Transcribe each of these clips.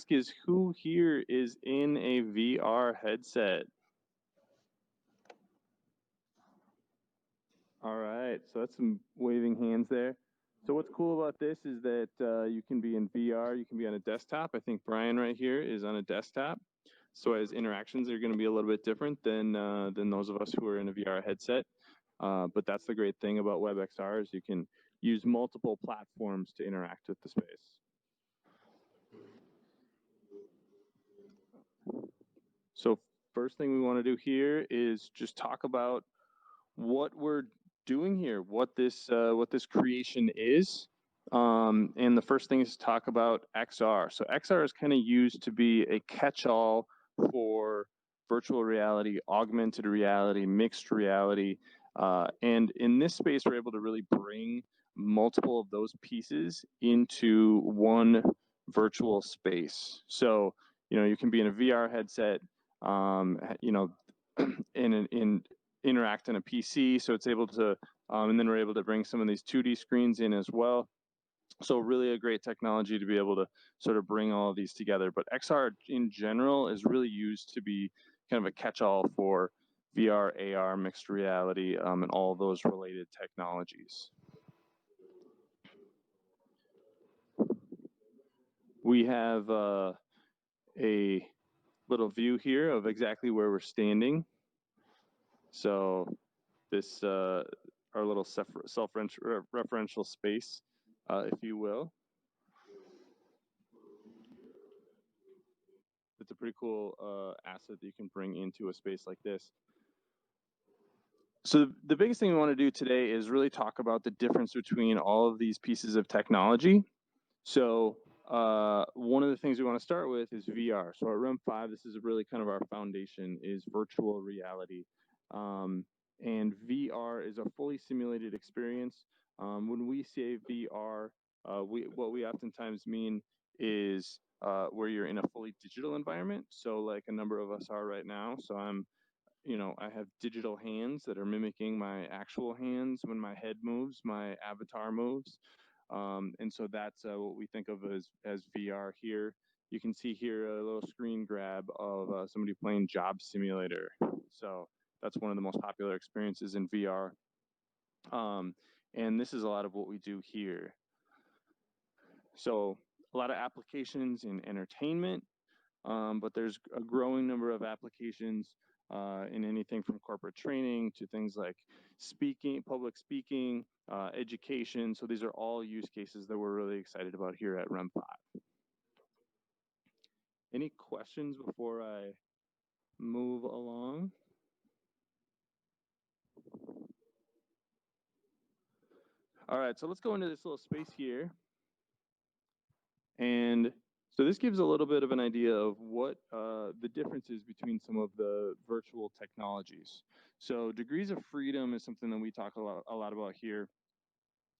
ask is, who here is in a VR headset? All right, so that's some waving hands there. So what's cool about this is that you can be in VR, you can be on a desktop. I think Brian right here is on a desktop. So as interactions are going to be a little bit different than those of us who are in a VR headset. But that's the great thing about WebXR is you can use multiple platforms to interact with the space. So first thing we want to do here is just talk about what we're doing here, what this creation is. And the first thing is to talk about XR. So XR is kind of used to be a catch-all for virtual reality, augmented reality, mixed reality. And in this space, we're able to really bring multiple of those pieces into one virtual space. So, you can be in a VR headset, in interact in a PC, so it's able to, and then we're able to bring some of these 2D screens in as well. So really a great technology to be able to sort of bring all of these together. But XR in general is really used to be kind of a catch-all for VR, AR, mixed reality, and all those related technologies. We have a little view here of exactly where we're standing. So this, our little self-referential space, if you will. It's a pretty cool asset that you can bring into a space like this. So the biggest thing we want to do today is really talk about the difference between all of these pieces of technology. So one of the things we want to start with is VR. So at REM 5, this is really kind of our foundation, is virtual reality. And VR is a fully simulated experience. When we say VR, what we oftentimes mean is where you're in a fully digital environment. So like a number of us are right now. So I have digital hands that are mimicking my actual hands. When my head moves, my avatar moves. And so that's what we think of as VR here. You can see here a little screen grab of somebody playing Job Simulator. So that's one of the most popular experiences in VR. And this is a lot of what we do here. So a lot of applications in entertainment, but there's a growing number of applications in anything from corporate training to things like speaking, public speaking, education. So these are all use cases that we're really excited about here at REM 5. Any questions before I move along? All right, so let's go into this little space here. And so this gives a little bit of an idea of what the difference is between some of the virtual technologies. So degrees of freedom is something that we talk a lot about here.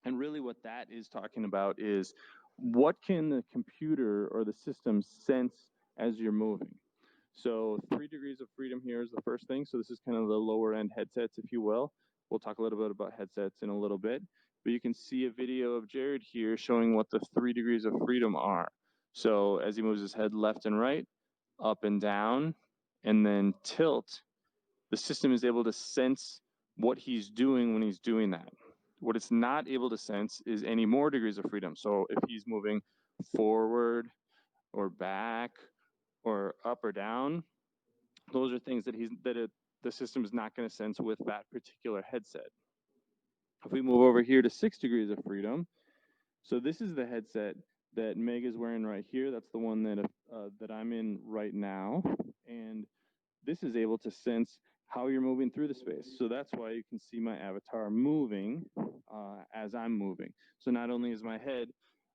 And really what that is talking about is what can the computer or the system sense as you're moving. So 3 degrees of freedom here is the first thing. So this is kind of the lower end headsets, if you will. We'll talk a little bit about headsets in a little bit. But you can see a video of Jared here showing what the 3 degrees of freedom are. So as he moves his head left and right, up and down, and then tilt, the system is able to sense what he's doing when he's doing that. What it's not able to sense is any more degrees of freedom. So if he's moving forward or back or up or down, those are things that the system is not going to sense with that particular headset. If we move over here to 6 degrees of freedom, so this is the headset that Meg is wearing right here. That's the one that I'm in right now. And this is able to sense how you're moving through the space. So that's why you can see my avatar moving as I'm moving. So not only is my head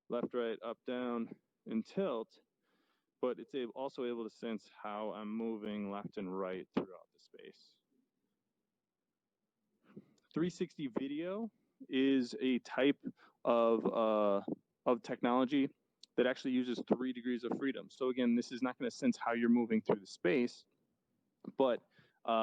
left, right, up, down, and tilt, but it's also able to sense how I'm moving left and right throughout the space. 360 video is a type of technology that actually uses 3 degrees of freedom. So again, this is not going to sense how you're moving through the space, but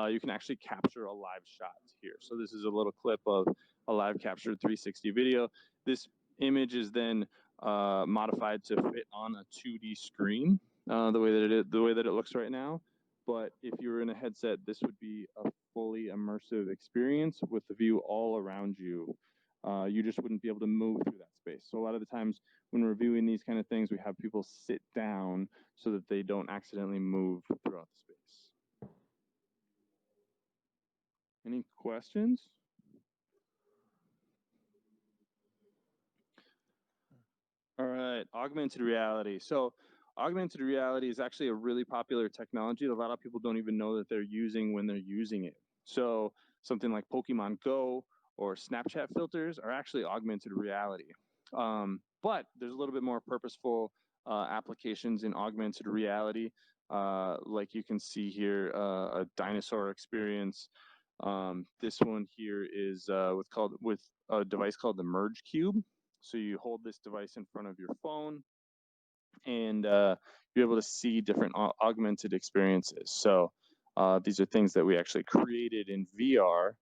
you can actually capture a live shot here. So this is a little clip of a live captured 360 video. This image is then modified to fit on a 2D screen. the way that it looks right now. But if you were in a headset, this would be a fully immersive experience with the view all around you. You just wouldn't be able to move through that space. So a lot of the times when we're viewing these kind of things, we have people sit down so that they don't accidentally move throughout the space. Any questions? All right, augmented reality. So augmented reality is actually a really popular technology that a lot of people don't even know that they're using when they're using it. So something like Pokemon Go or Snapchat filters are actually augmented reality. But there's a little bit more purposeful applications in augmented reality. Like you can see here, a dinosaur experience. This one here is with a device called the Merge Cube. So you hold this device in front of your phone, and you're able to see different augmented experiences. So these are things that we actually created in VR,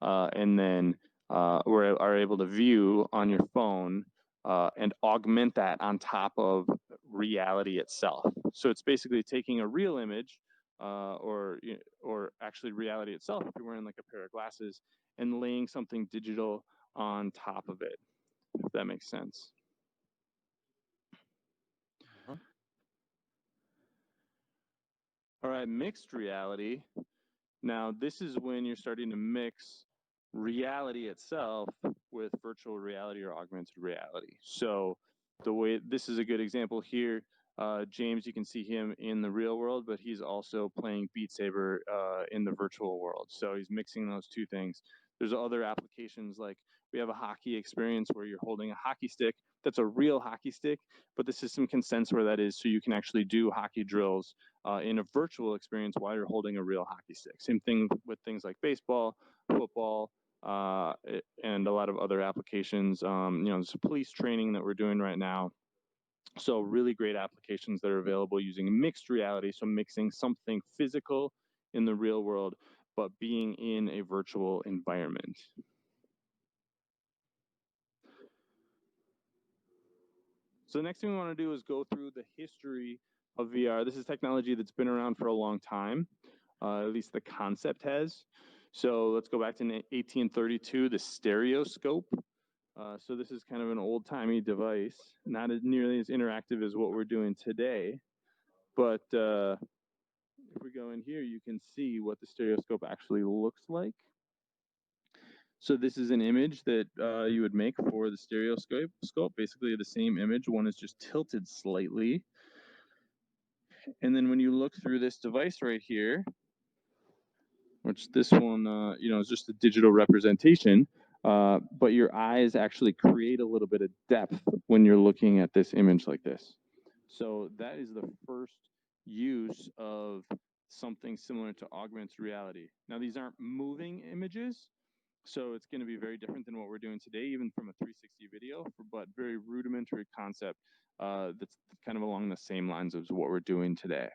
and then are able to view on your phone and augment that on top of reality itself. So it's basically taking a real image, or actually reality itself if you're wearing like a pair of glasses, and laying something digital on top of it, if that makes sense. All right, mixed reality. Now, this is when you're starting to mix reality itself with virtual reality or augmented reality. So this is a good example here. James, you can see him in the real world, but he's also playing Beat Saber in the virtual world. So he's mixing those two things. There's other applications, like we have a hockey experience where you're holding a hockey stick. That's a real hockey stick, but the system can sense where that is, so you can actually do hockey drills in a virtual experience while you're holding a real hockey stick. Same thing with things like baseball, football, and a lot of other applications. There's police training that we're doing right now. So really great applications that are available using mixed reality. So mixing something physical in the real world, but being in a virtual environment. So the next thing we want to do is go through the history of VR. This is technology that's been around for a long time, at least the concept has. So let's go back to 1832, the stereoscope. So this is kind of an old-timey device, not as nearly as interactive as what we're doing today. But if we go in here, you can see what the stereoscope actually looks like. So this is an image that you would make for the stereoscope. Basically the same image. One is just tilted slightly. And then when you look through this device right here, which this one, is just a digital representation, but your eyes actually create a little bit of depth when you're looking at this image like this. So that is the first use of something similar to augmented reality. Now, these aren't moving images, so it's going to be very different than what we're doing today, even from a 360 video, but very rudimentary concept that's kind of along the same lines as what we're doing today.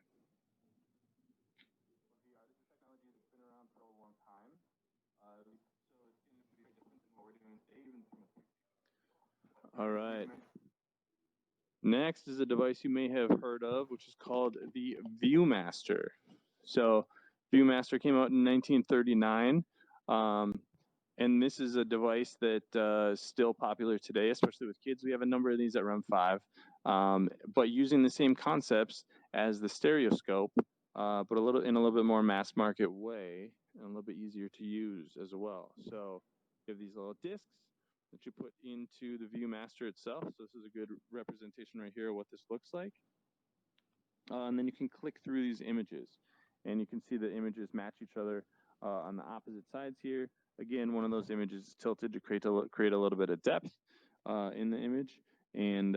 All right. Next is a device you may have heard of, which is called the Viewmaster. So Viewmaster came out in 1939. And this is a device that is still popular today, especially with kids. We have a number of these at Rem 5, but using the same concepts as the stereoscope, but in a little bit more mass market way, and a little bit easier to use as well. So you have these little discs that you put into the Viewmaster itself. So this is a good representation right here of what this looks like. And then you can click through these images, and you can see the images match each other on the opposite sides here. Again, one of those images is tilted to create a little bit of depth in the image. And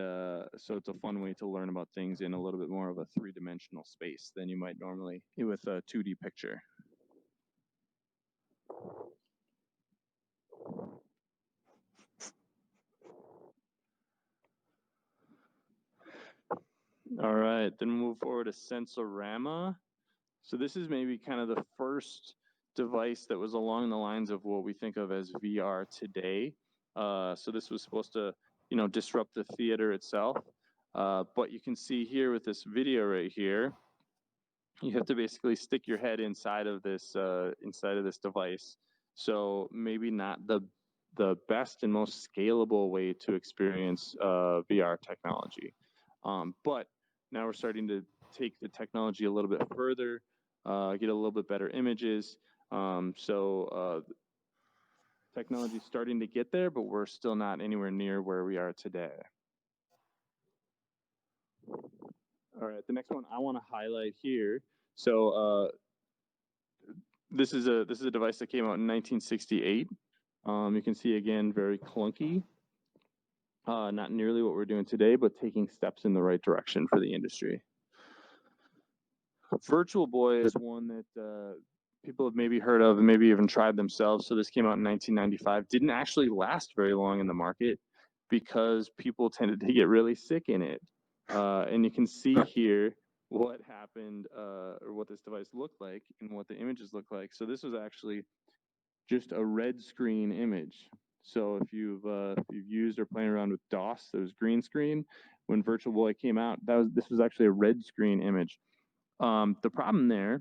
so it's a fun way to learn about things in a little bit more of a three-dimensional space than you might normally with a 2D picture. All right, then we'll move forward to Rama. So this is maybe kind of the first device that was along the lines of what we think of as VR today. So this was supposed to, disrupt the theater itself. But you can see here with this video right here, you have to basically stick your head inside of this device. So maybe not the best and most scalable way to experience VR technology. But now we're starting to take the technology a little bit further, get a little bit better images. Technology is starting to get there, but we're still not anywhere near where we are today. All right, the next one I want to highlight here. So this is a device that came out in 1968. You can see again, very clunky. Not nearly what we're doing today, but taking steps in the right direction for the industry. Virtual Boy is one that people have maybe heard of and maybe even tried themselves. So this came out in 1995. Didn't actually last very long in the market because people tended to get really sick in it. And you can see here what happened, or what this device looked like and what the images look like. So this was actually just a red screen image. So if you've used or playing around with DOS, there was green screen. When Virtual Boy came out, this was actually a red screen image. The problem there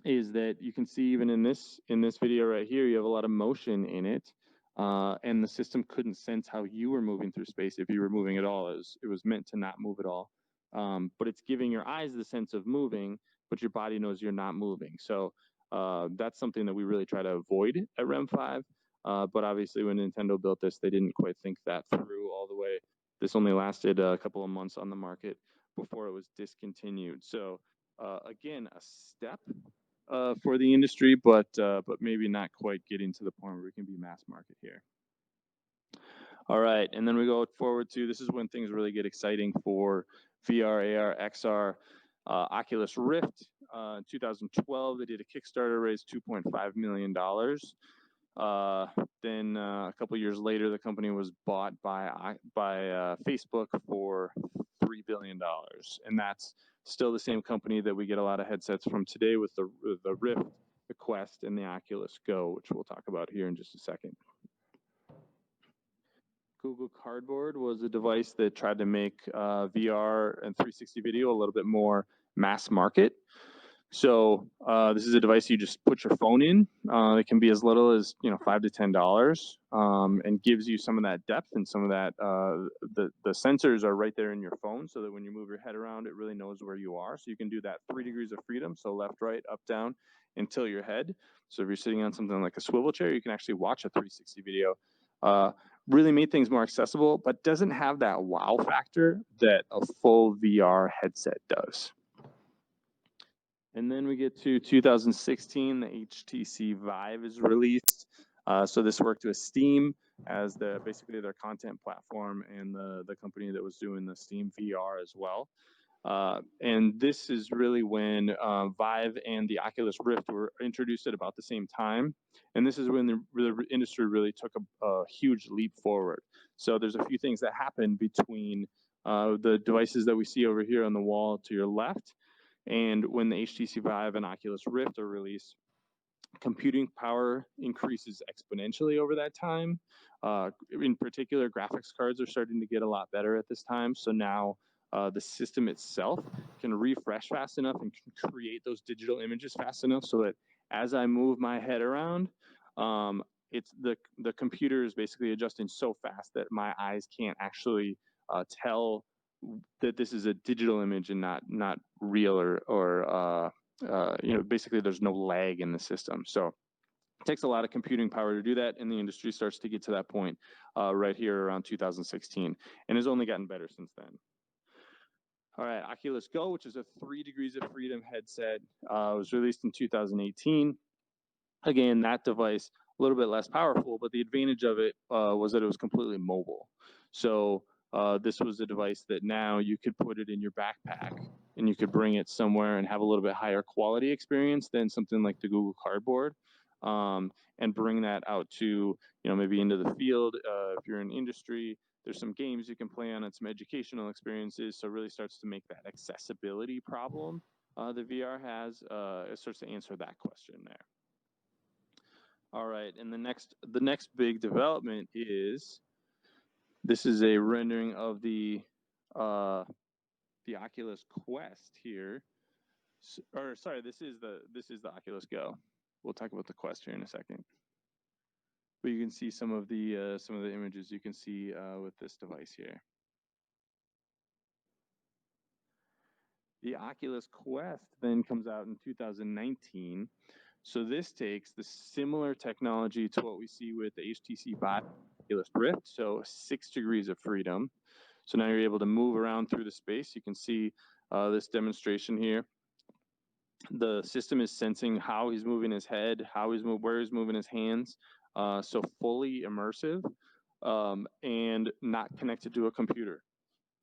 is that you can see even in this video right here, you have a lot of motion in it, and the system couldn't sense how you were moving through space if you were moving at all. It was meant to not move at all, but it's giving your eyes the sense of moving, but your body knows you're not moving. So that's something that we really try to avoid at REM 5. But obviously, when Nintendo built this, they didn't quite think that through all the way. This only lasted a couple of months on the market before it was discontinued. So again, a step for the industry, but maybe not quite getting to the point where we can be mass market here. All right, and then we go forward to, this is when things really get exciting for VR, AR, XR. Oculus Rift, 2012, they did a Kickstarter, raised $2.5 million. Then a couple years later, the company was bought by Facebook for $3 billion, and that's still the same company that we get a lot of headsets from today with the Rift, the Quest, and the Oculus Go, which we'll talk about here in just a second. Google Cardboard was a device that tried to make VR and 360 video a little bit more mass market. So this is a device you just put your phone in. It can be as little as $5 to $10, and gives you some of that depth and some of that. The sensors are right there in your phone, so that when you move your head around, it really knows where you are. So you can do that 3 degrees of freedom, so left, right, up, down, and tilt your head. So if you're sitting on something like a swivel chair, you can actually watch a 360 video. Really made things more accessible, but doesn't have that wow factor that a full VR headset does. And then we get to 2016, the HTC Vive is released. So this worked with Steam as basically their content platform, and the company that was doing the Steam VR as well. And this is really when Vive and the Oculus Rift were introduced at about the same time. And this is when the industry really took a huge leap forward. So there's a few things that happen between the devices that we see over here on the wall to your left, and when the HTC Vive and Oculus Rift are released. Computing power increases exponentially over that time. In particular, graphics cards are starting to get a lot better at this time. So now the system itself can refresh fast enough and can create those digital images fast enough so that as I move my head around, it's the computer is basically adjusting so fast that my eyes can't actually tell that this is a digital image and not real, or basically there's no lag in the system. So it takes a lot of computing power to do that, and the industry starts to get to that point right here around 2016, and has only gotten better since then. All right, Oculus Go, which is a 3 degrees of freedom headset, was released in 2018. Again, that device, a little bit less powerful, but the advantage of it was that it was completely mobile. So this was a device that now you could put it in your backpack and you could bring it somewhere and have a little bit higher quality experience than something like the Google Cardboard, and bring that out to, maybe into the field. If you're in industry, there's some games you can play on and some educational experiences. So it really starts to make that accessibility problem the VR has, it starts to answer that question there. All right, and the next big development is, this is a rendering of the the Oculus Quest here. Or sorry, this is the Oculus Go. We'll talk about the Quest here in a second. But you can see some of the images you can see with this device here. The Oculus Quest then comes out in 2019. So this takes the similar technology to what we see with the HTC Vive, Oculus Rift, so 6 degrees of freedom. So now you're able to move around through the space. You can see this demonstration here. The system is sensing how he's moving his head, where he's moving his hands. So fully immersive and not connected to a computer.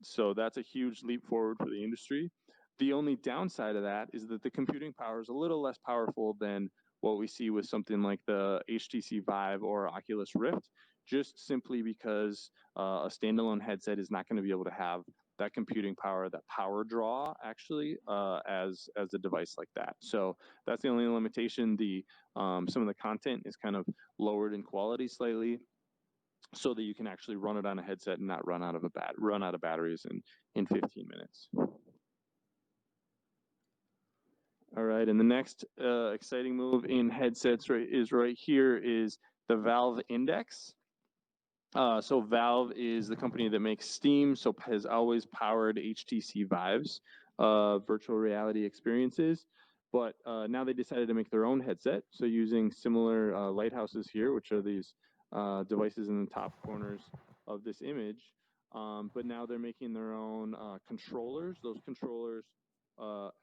So that's a huge leap forward for the industry. The only downside of that is that the computing power is a little less powerful than what we see with something like the HTC Vive or Oculus Rift, just simply because a standalone headset is not going to be able to have that computing power, that power draw, actually, as a device like that. So that's the only limitation. Some of the content is kind of lowered in quality slightly, so that you can actually run it on a headset and not run out of batteries in 15 minutes. All right, and the next exciting move in headsets right here is the Valve Index. So Valve is the company that makes Steam, so has always powered HTC Vive's virtual reality experiences. But now they decided to make their own headset, so using similar lighthouses here, which are these devices in the top corners of this image. But now they're making their own controllers. Those controllers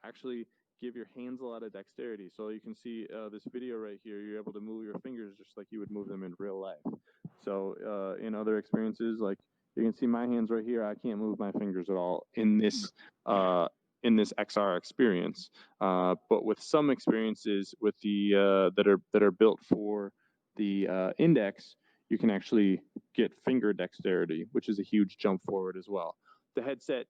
actually give your hands a lot of dexterity. So you can see this video right here, you're able to move your fingers just like you would move them in real life. So in other experiences, like you can see my hands right here, I can't move my fingers at all in this XR experience. But with some experiences with the that are built for the Index, you can actually get finger dexterity, which is a huge jump forward as well. The headset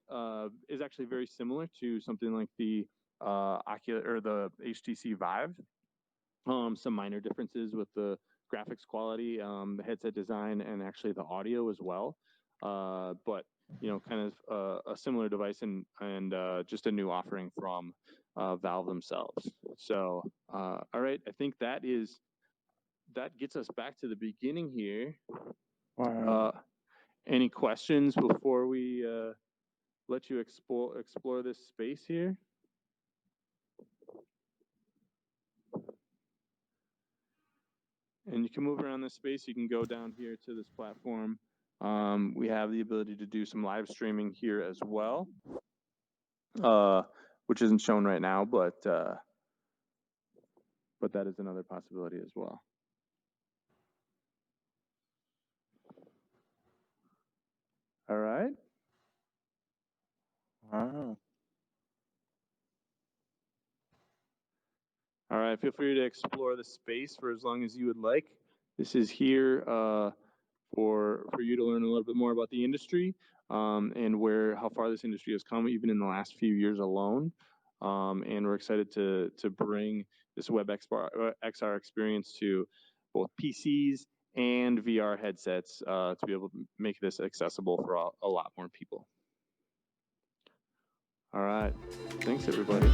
is actually very similar to something like the Oculus or the HTC Vive. Some minor differences with the graphics quality, the headset design, and actually the audio as well. But kind of a similar device and just a new offering from Valve themselves. So, all right, I think that gets us back to the beginning here. Wow. Any questions before we let you explore this space here? And you can move around this space. You can go down here to this platform. We have the ability to do some live streaming here as well, which isn't shown right now, but that is another possibility as well. All right. Wow. All right. Feel free to explore the space for as long as you would like. This is here for you to learn a little bit more about the industry and how far this industry has come, even in the last few years alone. And we're excited to bring this WebXR experience to both PCs and VR headsets to be able to make this accessible for a lot more people. All right. Thanks, everybody.